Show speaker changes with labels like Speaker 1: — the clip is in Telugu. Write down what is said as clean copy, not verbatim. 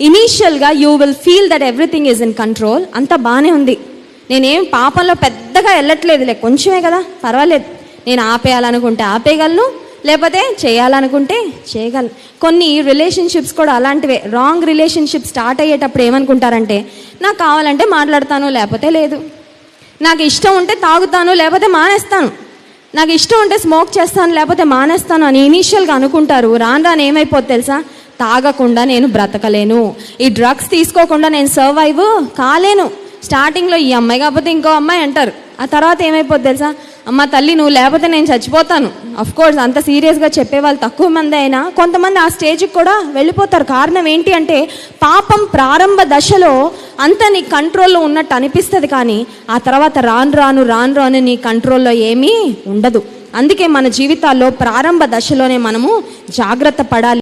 Speaker 1: ఇనీషియల్గా you will feel that everything is in control. అంతా బాగానే ఉంది, నేనేం పాపంలో పెద్దగా వెళ్ళట్లేదులే, కొంచెమే కదా పర్వాలేదు, నేను ఆపేయాలనుకుంటే ఆపేయగలను, లేకపోతే చేయాలనుకుంటే చేయగలను. కొన్ని రిలేషన్షిప్స్ కూడా అలాంటివే. రాంగ్ రిలేషన్షిప్ స్టార్ట్ అయ్యేటప్పుడు ఏమనుకుంటారంటే, నాకు కావాలంటే మాట్లాడతాను, లేకపోతే లేదు, నాకు ఇష్టం ఉంటే తాగుతాను, లేకపోతే మానేస్తాను, నాకు ఇష్టం ఉంటే స్మోక్ చేస్తాను, లేకపోతే మానేస్తాను అని ఇనీషియల్గా అనుకుంటారు. రాను రాను ఏమైపోద్ది తెలుసా, తాగకుండా నేను బ్రతకలేను, ఈ డ్రగ్స్ తీసుకోకుండా నేను సర్వైవ్ కాలేను. స్టార్టింగ్లో ఈ అమ్మాయి కాకపోతే ఇంకో అమ్మాయి అంటారు, ఆ తర్వాత ఏమైపోద్ది తెలుసా, అమ్మ తల్లి నువ్వు లేకపోతే నేను చచ్చిపోతాను. అఫ్కోర్స్ అంత సీరియస్గా చెప్పేవాళ్ళు తక్కువ మంది అయినా కొంతమంది ఆ స్టేజ్కి కూడా వెళ్ళిపోతారు. కారణం ఏంటి అంటే, పాపం ప్రారంభ దశలో అంత నీ కంట్రోల్లో ఉన్నట్టు అనిపిస్తుంది, కానీ ఆ తర్వాత రాను రాను నీ కంట్రోల్లో ఏమీ ఉండదు. అందుకే మన జీవితాల్లో ప్రారంభ దశలోనే మనము జాగ్రత్త పడాలి.